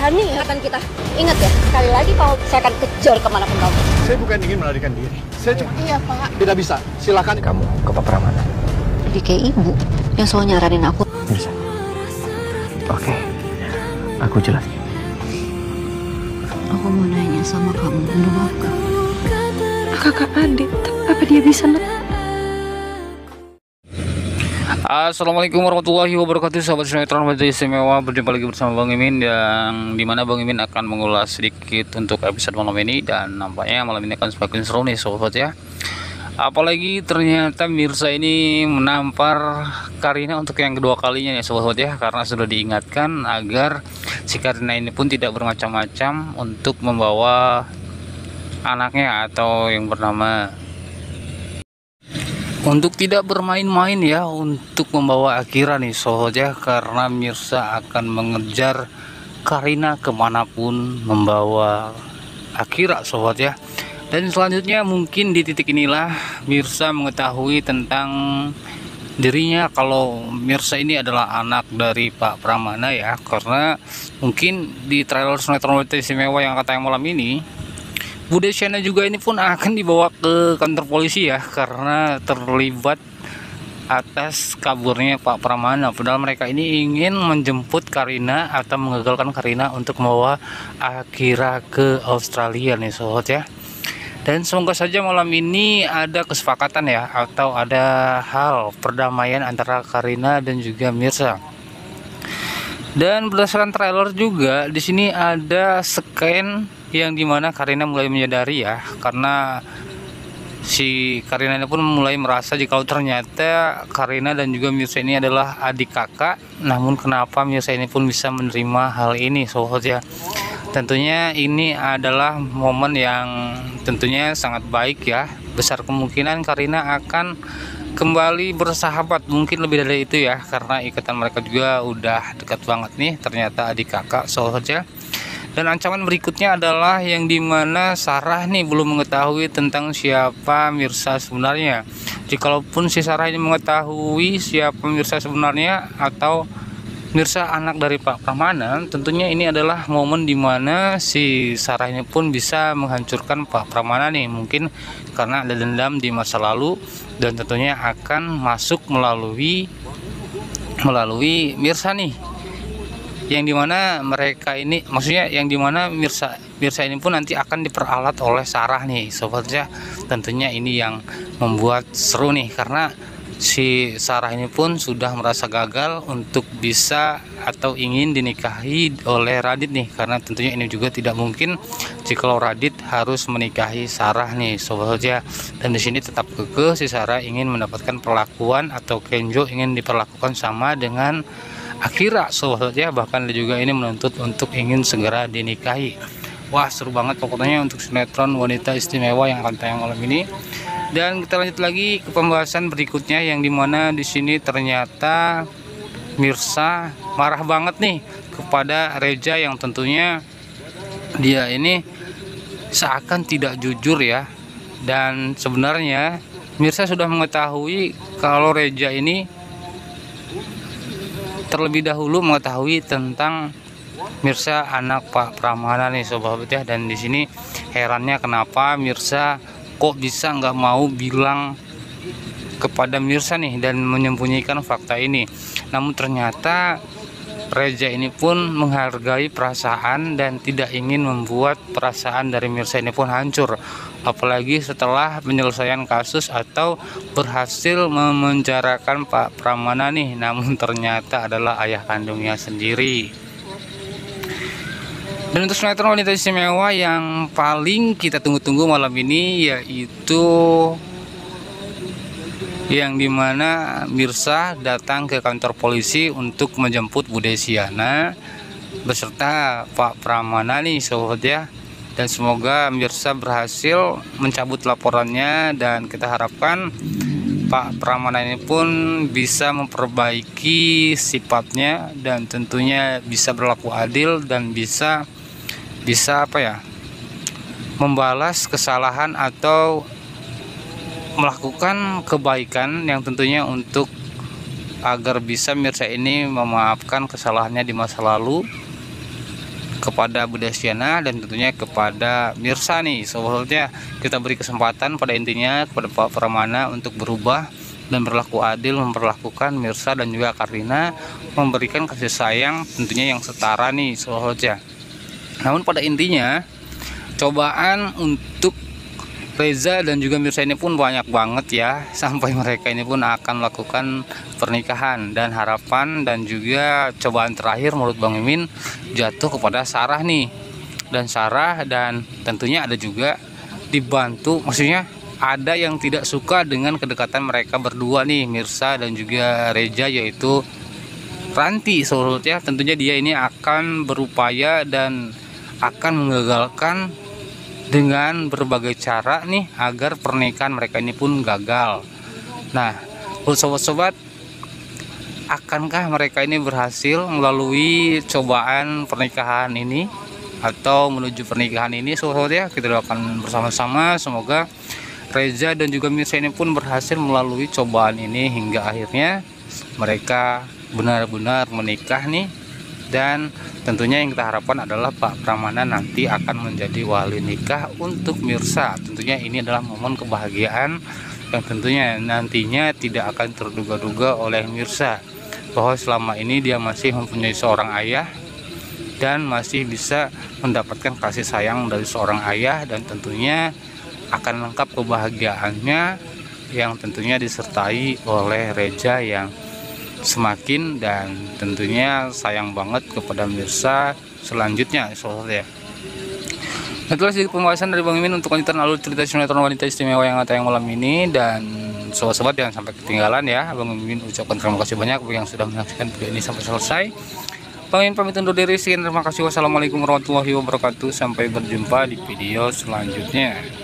berani ingatan kita. Ingat ya, sekali lagi kalau saya akan kejar kemanapun kamu. Saya bukan ingin melarikan diri. Saya cuma... Iya, Pak. Tidak bisa. Silakan kamu ke Pak Pramana. Jadi kayak ibu yang selalu nyaranin aku. Bisa. Oke. Aku jelas. Aku mau nanya sama kamu, belum aku. Kakak Adit, apa dia bisa Assalamualaikum warahmatullahi wabarakatuh, sahabat sinetron Wajah Istimewa. Berjumpa lagi bersama Bang Mimin, yang dimana Bang Mimin akan mengulas sedikit untuk episode malam ini. Dan nampaknya malam ini akan semakin seru nih sobat ya. Apalagi ternyata Mirsa ini menampar Karina untuk yang kedua kalinya ya sobat ya. Karena sudah diingatkan agar si Karina ini pun tidak bermacam-macam untuk membawa anaknya atau yang bernama, untuk tidak bermain-main ya untuk membawa Akira nih sobat ya, karena Mirsa akan mengejar Karina kemanapun membawa Akira sobat ya. Dan selanjutnya mungkin di titik inilah Mirsa mengetahui tentang dirinya kalau Mirsa ini adalah anak dari Pak Pramana ya, karena mungkin di trailer sinetron Wajah Istimewa yang akan tayang malam ini, Bude Shena juga ini pun akan dibawa ke kantor polisi ya, karena terlibat atas kaburnya Pak Pramana. Padahal mereka ini ingin menjemput Karina atau mengagalkan Karina untuk membawa Akira ke Australia nih sobat ya. Dan semoga saja malam ini ada kesepakatan ya, atau ada hal perdamaian antara Karina dan juga Mirsa. Dan berdasarkan trailer juga di sini ada scan yang dimana Karina mulai menyadari ya, karena si Karina ini pun mulai merasa jika ternyata Karina dan juga Mirsa ini adalah adik kakak. Namun kenapa Mirsa ini pun bisa menerima hal ini sobat ya. Tentunya ini adalah momen yang tentunya sangat baik ya. Besar kemungkinan Karina akan kembali bersahabat, mungkin lebih dari itu ya, karena ikatan mereka juga udah dekat banget nih, ternyata adik kakak sobat ya. Dan ancaman berikutnya adalah yang dimana Sarah nih belum mengetahui tentang siapa Mirsa sebenarnya. Jikalaupun si Sarah ini mengetahui siapa Mirsa sebenarnya atau Mirsa anak dari Pak Pramana, tentunya ini adalah momen dimana si Sarah ini pun bisa menghancurkan Pak Pramana nih, mungkin karena ada dendam di masa lalu, dan tentunya akan masuk melalui Mirsa nih, yang dimana mereka ini, maksudnya yang dimana Mirsa ini pun nanti akan diperalat oleh Sarah nih sobatnya. Tentunya ini yang membuat seru nih, karena si Sarah ini pun sudah merasa gagal untuk bisa atau ingin dinikahi oleh Radit nih, karena tentunya ini juga tidak mungkin jika Radit harus menikahi Sarah nih sobat ya. Dan di sini tetap kekeh si Sarah ingin mendapatkan perlakuan, atau Kenjo ingin diperlakukan sama dengan Akira sobat ya, bahkan dia juga ini menuntut untuk ingin segera dinikahi. Wah seru banget pokoknya untuk sinetron Wanita Istimewa yang akan tayang malam ini. Dan kita lanjut lagi ke pembahasan berikutnya, yang dimana di sini ternyata Mirsa marah banget nih kepada Reja, yang tentunya dia ini seakan tidak jujur ya. Dan sebenarnya Mirsa sudah mengetahui kalau Reja ini terlebih dahulu mengetahui tentang Mirsa anak Pak Pramana nih sobat ya. Dan di sini herannya kenapa Mirsa kok bisa nggak mau bilang kepada Mirsa nih dan menyembunyikan fakta ini. Namun ternyata Reja ini pun menghargai perasaan dan tidak ingin membuat perasaan dari Mirsa ini pun hancur, apalagi setelah penyelesaian kasus atau berhasil memenjarakan Pak Pramana nih, namun ternyata adalah ayah kandungnya sendiri. Dan untuk sinetron Wanita Istimewa yang paling kita tunggu-tunggu malam ini, yaitu yang dimana Mirsa datang ke kantor polisi untuk menjemput Bude Shena beserta Pak Pramana nih sobat ya. Dan semoga Mirsa berhasil mencabut laporannya, dan kita harapkan Pak Pramana ini pun bisa memperbaiki sifatnya, dan tentunya bisa berlaku adil dan bisa apa ya, membalas kesalahan atau melakukan kebaikan yang tentunya untuk agar bisa Mirsa ini memaafkan kesalahannya di masa lalu kepada Bunda Siana dan tentunya kepada Mirsa nih soalnya kita beri kesempatan pada intinya kepada Pak Pramana untuk berubah dan berlaku adil, memperlakukan Mirsa dan juga Karina, memberikan kasih sayang tentunya yang setara nih soalnya. Namun pada intinya cobaan untuk Reza dan juga Mirsa ini pun banyak banget ya, sampai mereka ini pun akan melakukan pernikahan, dan harapan dan juga cobaan terakhir menurut Bang Mimin jatuh kepada Sarah nih. Dan Sarah dan tentunya ada juga dibantu, maksudnya ada yang tidak suka dengan kedekatan mereka berdua nih, Mirsa dan juga Reza, yaitu Ranti sebetulnya. Tentunya dia ini akan berupaya dan akan menggagalkan dengan berbagai cara nih agar pernikahan mereka ini pun gagal. Nah, sobat-sobat, akankah mereka ini berhasil melalui cobaan pernikahan ini atau menuju pernikahan ini? Sobat ya, kita doakan bersama-sama semoga Reza dan juga Mirsa ini pun berhasil melalui cobaan ini hingga akhirnya mereka benar-benar menikah nih. Dan tentunya yang kita harapkan adalah Pak Pramana nanti akan menjadi wali nikah untuk Mirsa. Tentunya ini adalah momen kebahagiaan yang tentunya nantinya tidak akan terduga-duga oleh Mirsa, bahwa selama ini dia masih mempunyai seorang ayah dan masih bisa mendapatkan kasih sayang dari seorang ayah, dan tentunya akan lengkap kebahagiaannya yang tentunya disertai oleh Reza yang semakin dan tentunya sayang banget kepada Mirsa selanjutnya soalnya. Itulah sedikit pembahasan dari Bang Mimin untuk lanjutan alur cerita sinetron wanita istimewa yang tayang malam ini. Dan sobat-sobat jangan sampai ketinggalan ya. Bang Mimin ucapkan terima kasih banyak bagi yang sudah menyaksikan video ini sampai selesai. Bang Mimin pamit undur diri, sekian, terima kasih, wassalamualaikum warahmatullahi wabarakatuh, sampai berjumpa di video selanjutnya.